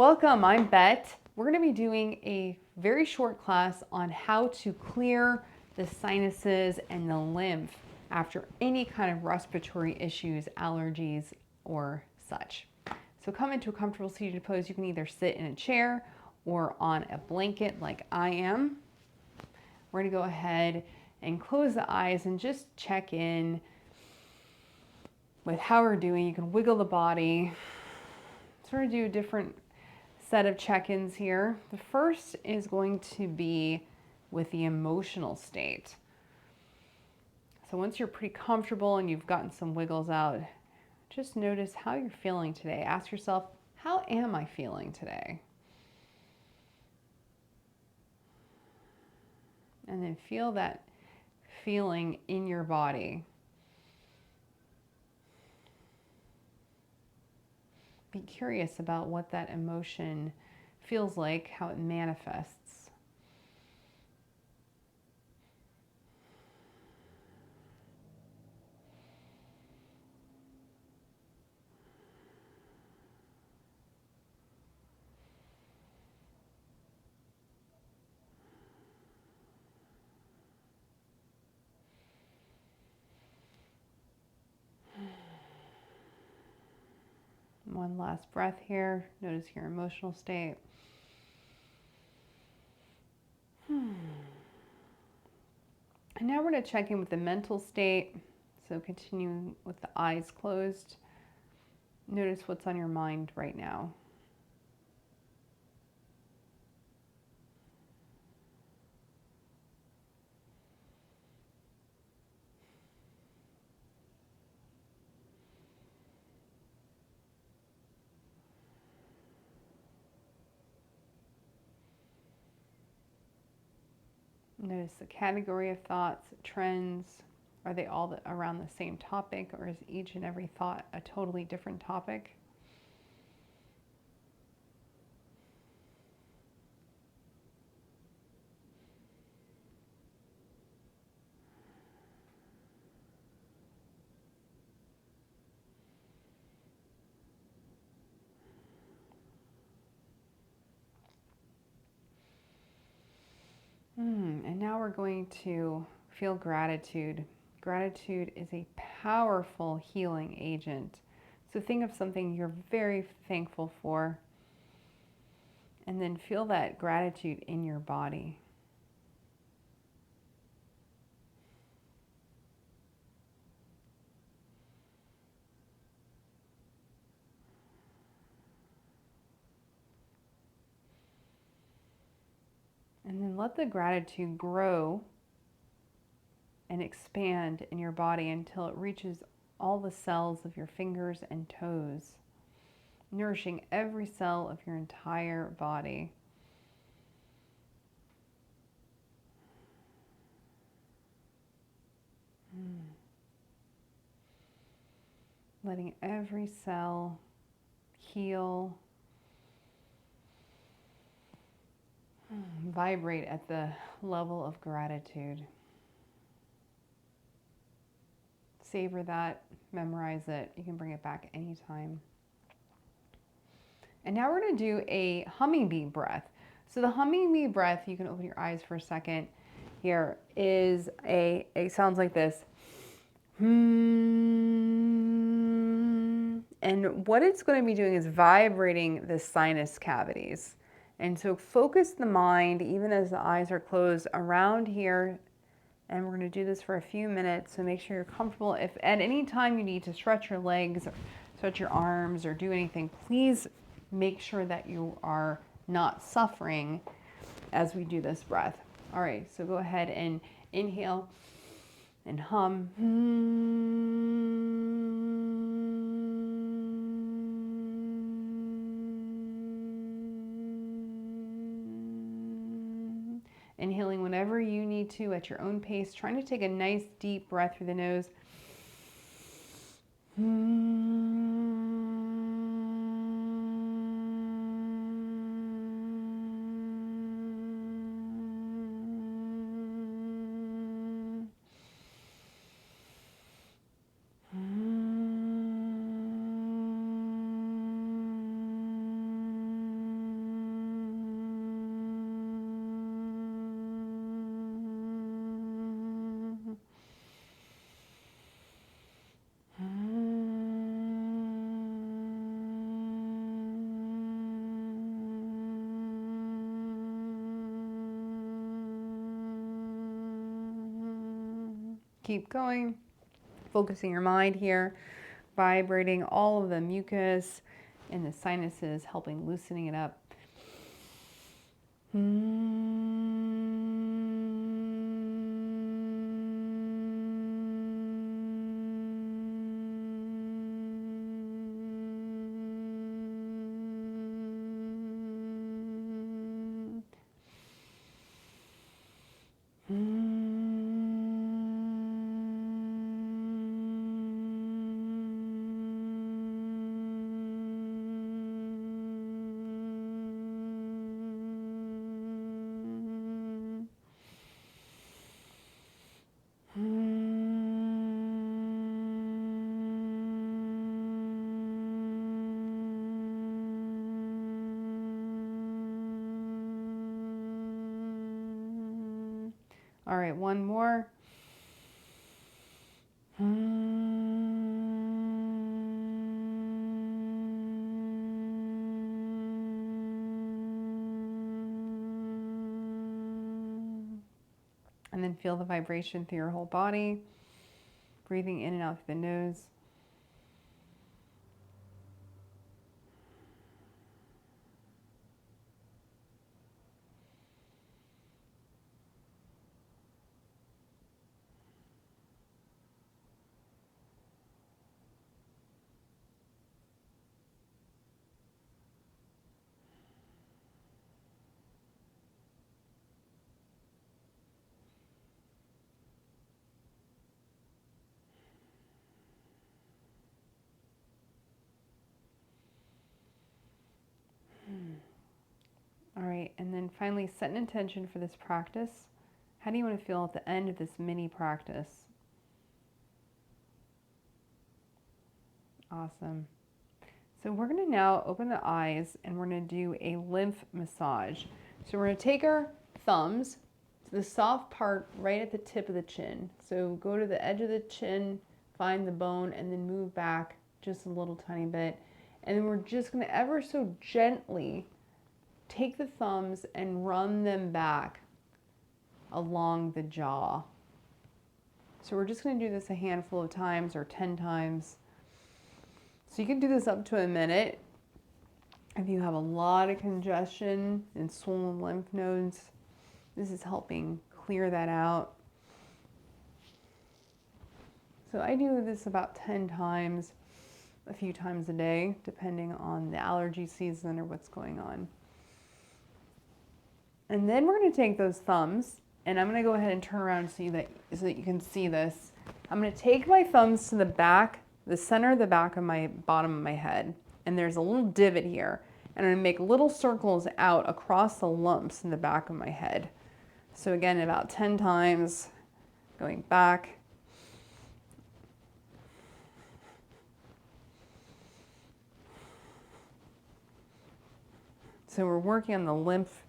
Welcome, I'm Bett. We're going to be doing a very short class on how to clear the sinuses and the lymph after any kind of respiratory issues, allergies, or such. So come into a comfortable seated pose. You can either sit in a chair or on a blanket like I am. We're going to go ahead and close the eyes and just check in with how we're doing. You can wiggle the body, sort of do a different set of check-ins here. The first is going to be with the emotional state. So once you're pretty comfortable and you've gotten some wiggles out, just notice how you're feeling today. Ask yourself, how am I feeling today? And then feel that feeling in your body. Be curious about what that emotion feels like, how it manifests. One last breath here. Notice your emotional state. And now we're going to check in with the mental state. So continuing with the eyes closed. Notice what's on your mind right now. Notice the category of thoughts, trends. Are they all around the same topic, or is each and every thought a totally different topic? And now we're going to feel gratitude. Gratitude is a powerful healing agent. So think of something you're very thankful for, and then feel that gratitude in your body. And then let the gratitude grow and expand in your body until it reaches all the cells of your fingers and toes, nourishing every cell of your entire body. Letting every cell heal, vibrate at the level of gratitude. Savor that, memorize it. You can bring it back anytime. And now we're going to do a hummingbee breath. So the hummingbee breath, you can open your eyes for a second here, is it sounds like this. And what it's going to be doing is vibrating the sinus cavities. And so focus the mind, even as the eyes are closed, around here. And we're going to do this for a few minutes, so make sure you're comfortable. If at any time you need to stretch your legs, or stretch your arms, or do anything, please make sure that you are not suffering as we do this breath. All right, so go ahead and inhale and hum. Inhaling whenever you need to at your own pace, trying to take a nice deep breath through the nose. Keep going, focusing your mind here, vibrating all of the mucus in the sinuses, helping loosening it up. All right, one more. And then feel the vibration through your whole body, breathing in and out through the nose. All right, and then finally set an intention for this practice. How do you want to feel at the end of this mini practice? Awesome. So we're going to now open the eyes and we're going to do a lymph massage. So we're going to take our thumbs to the soft part right at the tip of the chin. So go to the edge of the chin, find the bone, and then move back just a little tiny bit. And then we're just going to ever so gently take the thumbs and run them back along the jaw. So we're just going to do this a handful of times or 10 times. So you can do this up to a minute. If you have a lot of congestion and swollen lymph nodes, this is helping clear that out. So I do this about 10 times, a few times a day, depending on the allergy season or what's going on. And then we're going to take those thumbs, and I'm going to go ahead and turn around so that you can see this. I'm going to take my thumbs to the back, the center of the back of my bottom of my head, and there's a little divot here, and I'm going to make little circles out across the lumps in the back of my head. So again, about 10 times, going back. So we're working on the lymph.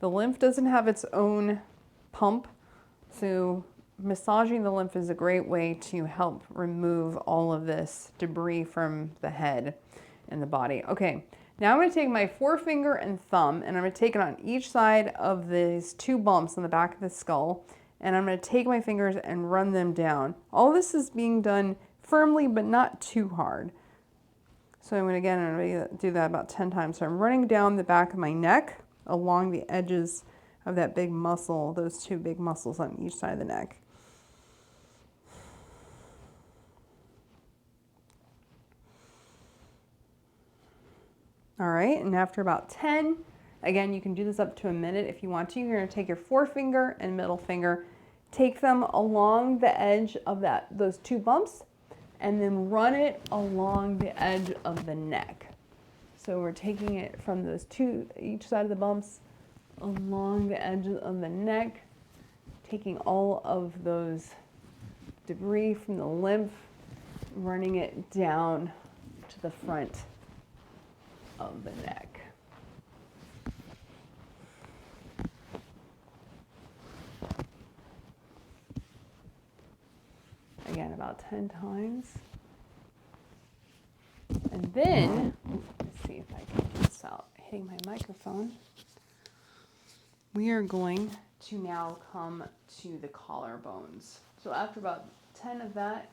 The lymph doesn't have its own pump, so massaging the lymph is a great way to help remove all of this debris from the head and the body. Okay, now I'm going to take my forefinger and thumb, and I'm going to take it on each side of these two bumps on the back of the skull, and I'm going to take my fingers and run them down. All this is being done firmly, but not too hard. So I'm going to do that about 10 times. So I'm running down the back of my neck, along the edges of that big muscle, those two big muscles on each side of the neck. All right, and after about 10, again, you can do this up to a minute if you want to. You're going to take your forefinger and middle finger, take them along the edge of those two bumps, and then run it along the edge of the neck. So we're taking it from those two, each side of the bumps, along the edge of the neck, taking all of those debris from the lymph, running it down to the front of the neck. Again, about 10 times. And then, let's see if I can do this without hitting my microphone. We are going to now come to the collarbones. So after about 10 of that,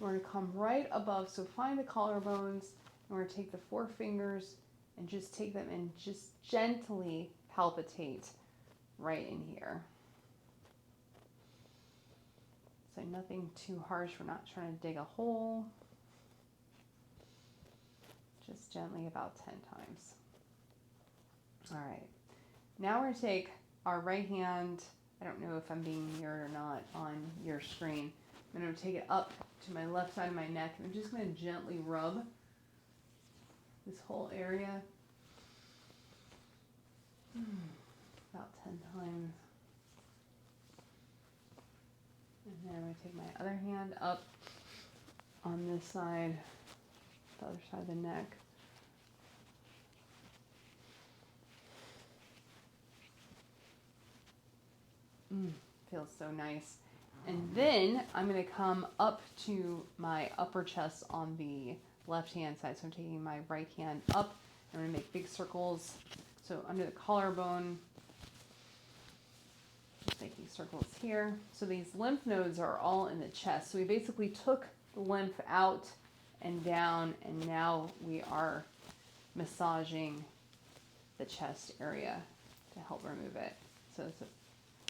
we're going to come right above. So find the collarbones, and we're going to take the 4 fingers and just take them and just gently palpitate right in here. So nothing too harsh. We're not trying to dig a hole. Just gently about 10 times. All right. Now we're going to take our right hand. I don't know if I'm being mirrored or not on your screen. I'm going to take it up to my left side of my neck. I'm just going to gently rub this whole area. About 10 times. And then I'm going to take my other hand up on this side, the other side of the neck. Feels so nice. And then I'm going to come up to my upper chest on the left-hand side. So I'm taking my right hand up. I'm going to make big circles. So under the collarbone, just making circles here. So these lymph nodes are all in the chest. So we basically took the lymph out and down, and now we are massaging the chest area to help remove it. So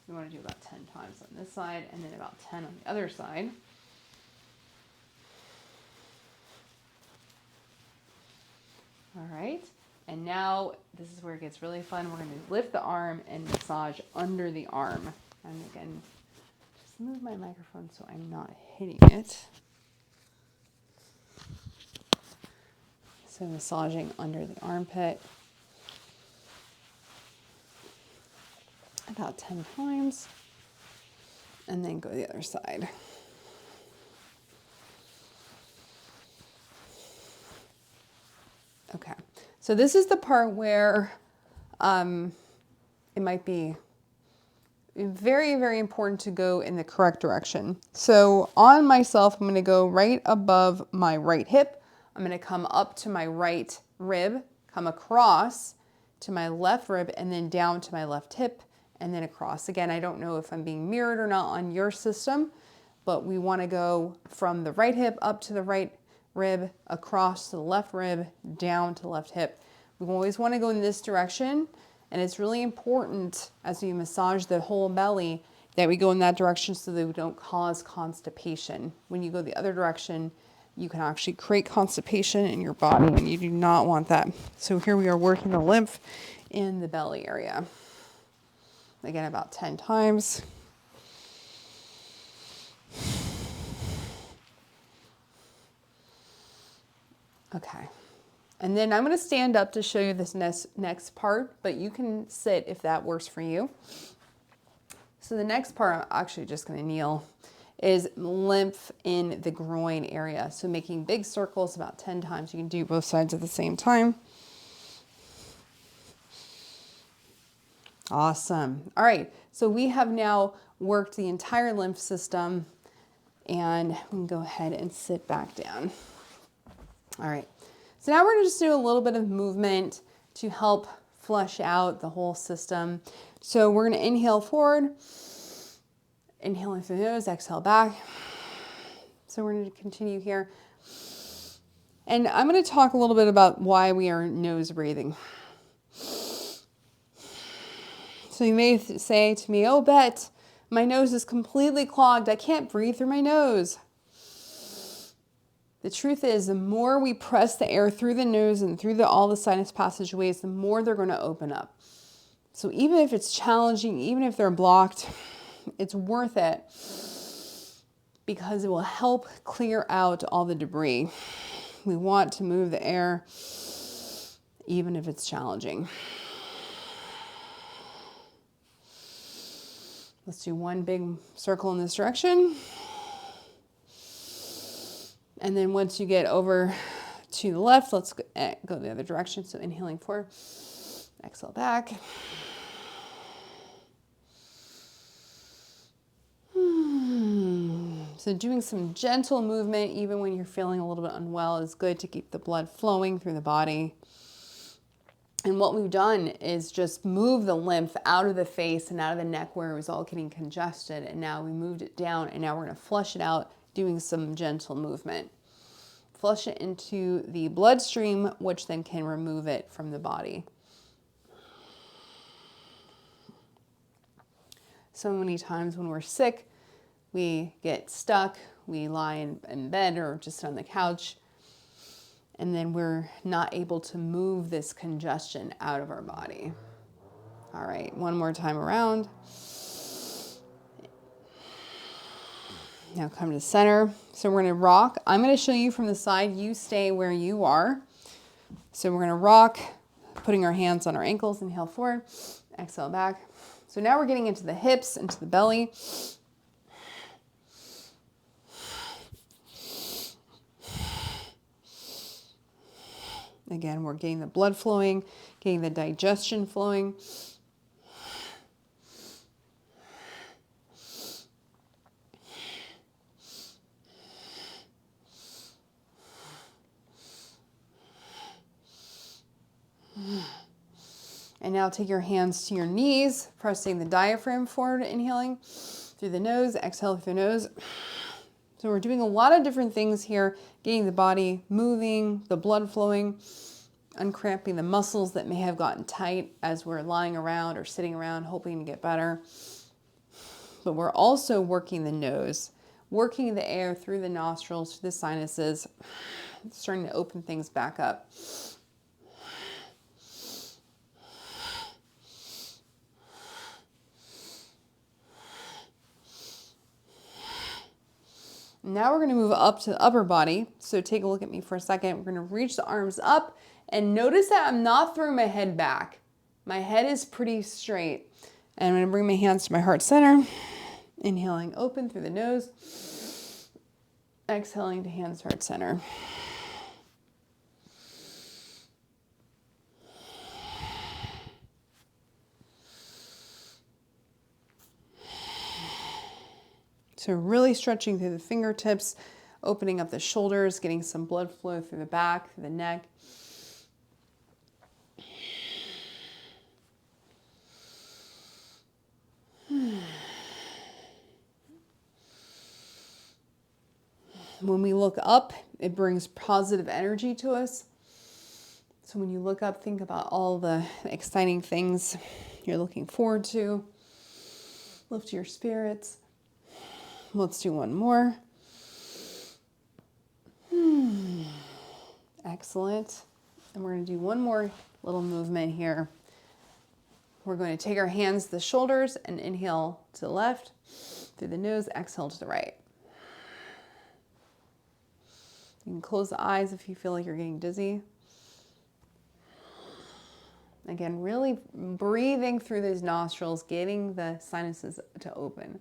we want to do about 10 times on this side and then about 10 on the other side. All right. And now this is where it gets really fun. We're going to lift the arm and massage under the arm. And again, just move my microphone so I'm not hitting it. So massaging under the armpit. About 10 times, and then go to the other side. Okay, so this is the part where it might be very, very important to go in the correct direction. So on myself, I'm going to go right above my right hip. I'm going to come up to my right rib, come across to my left rib, and then down to my left hip. And then across. Again, I don't know if I'm being mirrored or not on your system, but we want to go from the right hip up to the right rib, across to the left rib, down to the left hip. We always want to go in this direction, and it's really important as we massage the whole belly that we go in that direction so that we don't cause constipation. When you go the other direction, you can actually create constipation in your body, and you do not want that. So here we are working the lymph in the belly area. Again, about 10 times. Okay. And then I'm going to stand up to show you this next part, but you can sit if that works for you. So the next part, I'm actually just going to kneel, is lymph in the groin area. So making big circles about 10 times. You can do both sides at the same time. Awesome. All right, so we have now worked the entire lymph system, and we can go ahead and sit back down. All right, so now we're going to just do a little bit of movement to help flush out the whole system. So we're going to inhale forward, inhaling through the nose, exhale back. So we're going to continue here. And I'm going to talk a little bit about why we are nose breathing. So you may say to me, oh, Bett, my nose is completely clogged. I can't breathe through my nose. The truth is, the more we press the air through the nose and through all the sinus passageways, the more they're going to open up. So even if it's challenging, even if they're blocked, it's worth it because it will help clear out all the debris. We want to move the air even if it's challenging. Let's do one big circle in this direction. And then once you get over to the left, let's go the other direction. So inhaling forward, exhale back. So doing some gentle movement, even when you're feeling a little bit unwell, is good to keep the blood flowing through the body. And what we've done is just move the lymph out of the face and out of the neck where it was all getting congested. And now we moved it down, and now we're going to flush it out doing some gentle movement. Flush it into the bloodstream, which then can remove it from the body. So many times when we're sick, we get stuck, we lie in bed or just on the couch, and then we're not able to move this congestion out of our body. All right, one more time around. Now come to center. So we're gonna rock. I'm gonna show you from the side, you stay where you are. So we're gonna rock, putting our hands on our ankles, inhale forward, exhale back. So now we're getting into the hips, into the belly. Again, we're getting the blood flowing, getting the digestion flowing. And now take your hands to your knees, pressing the diaphragm forward, inhaling through the nose, exhale through the nose. So we're doing a lot of different things here, getting the body moving, the blood flowing, uncramping the muscles that may have gotten tight as we're lying around or sitting around hoping to get better. But we're also working the nose, working the air through the nostrils, through the sinuses, starting to open things back up. Now we're going to move up to the upper body. So take a look at me for a second. We're going to reach the arms up and notice that I'm not throwing my head back. My head is pretty straight. And I'm going to bring my hands to my heart center. Inhaling open through the nose. Exhaling to hands to heart center. So really stretching through the fingertips, opening up the shoulders, getting some blood flow through the back, through the neck. When we look up, it brings positive energy to us. So when you look up, think about all the exciting things you're looking forward to. Lift your spirits. Let's do one more. Excellent. And we're going to do one more little movement here. We're going to take our hands to the shoulders and inhale to the left through the nose, exhale to the right. You can close the eyes if you feel like you're getting dizzy. Again, really breathing through those nostrils, getting the sinuses to open.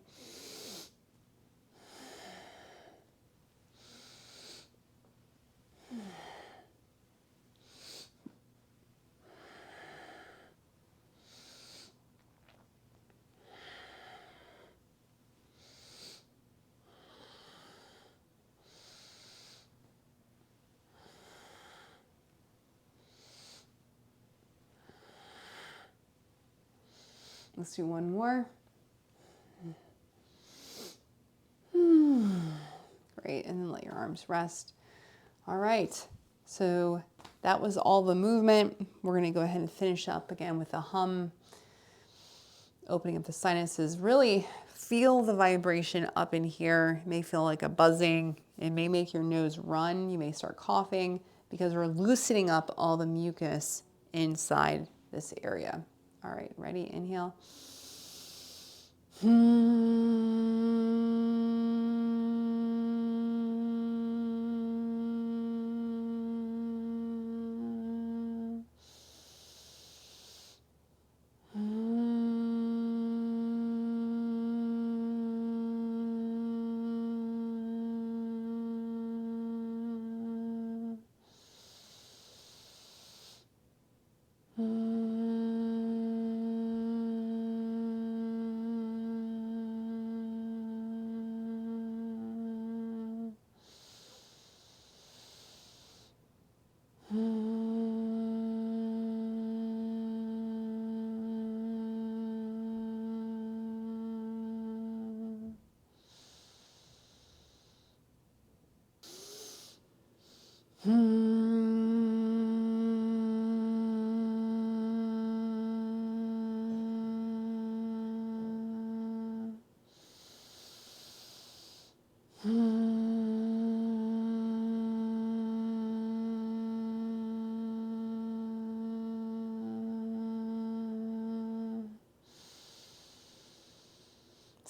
Let's do one more. Great, and then let your arms rest. All right, so that was all the movement. We're gonna go ahead and finish up again with a hum, opening up the sinuses. Really feel the vibration up in here. It may feel like a buzzing. It may make your nose run. You may start coughing because we're loosening up all the mucus inside this area. All right, ready? Inhale.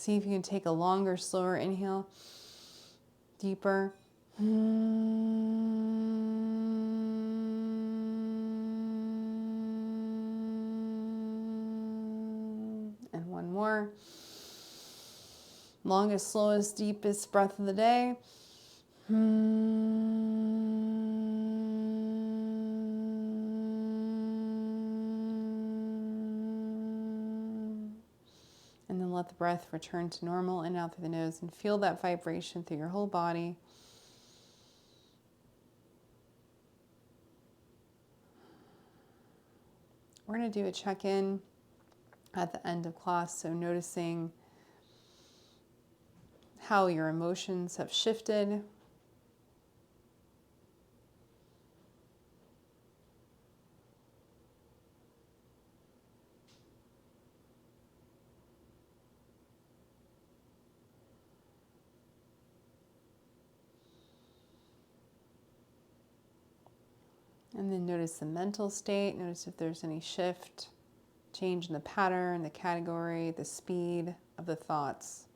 See if you can take a longer, slower inhale, deeper. And one more. Longest, slowest, deepest breath of the day. And then let the breath return to normal in and out through the nose, and feel that vibration through your whole body. We're going to do a check-in at the end of class, so noticing how your emotions have shifted. And then notice the mental state. Notice if there's any shift, change in the pattern, the category, the speed of the thoughts.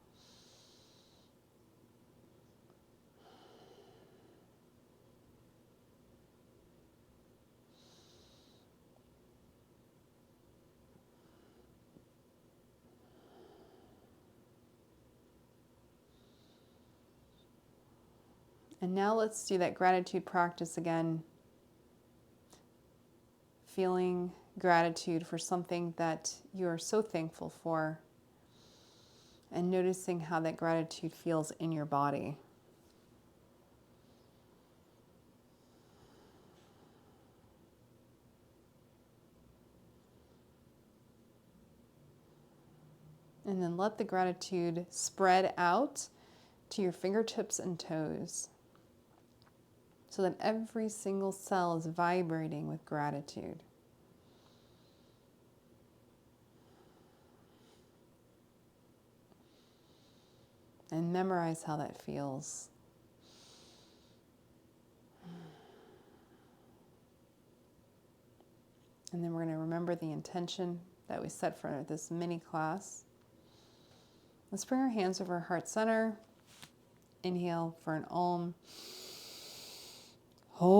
And now let's do that gratitude practice again. Feeling gratitude for something that you are so thankful for, and noticing how that gratitude feels in your body. And then let the gratitude spread out to your fingertips and toes, so that every single cell is vibrating with gratitude. And memorize how that feels. And then we're going to remember the intention that we set for this mini class. Let's bring our hands over our heart center. Inhale for an Om. Om.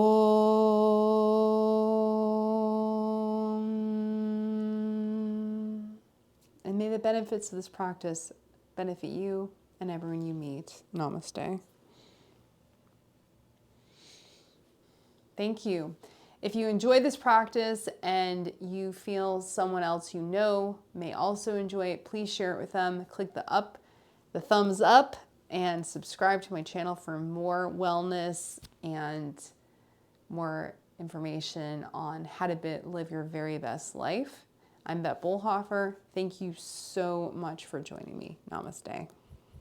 And may the benefits of this practice benefit you and everyone you meet. Namaste. Thank you. If you enjoyed this practice and you feel someone else you know may also enjoy it, please share it with them. Click the thumbs up, and subscribe to my channel for more wellness and more information on how to live your very best life. I'm Bett Bollhoefer. Thank you so much for joining me. Namaste.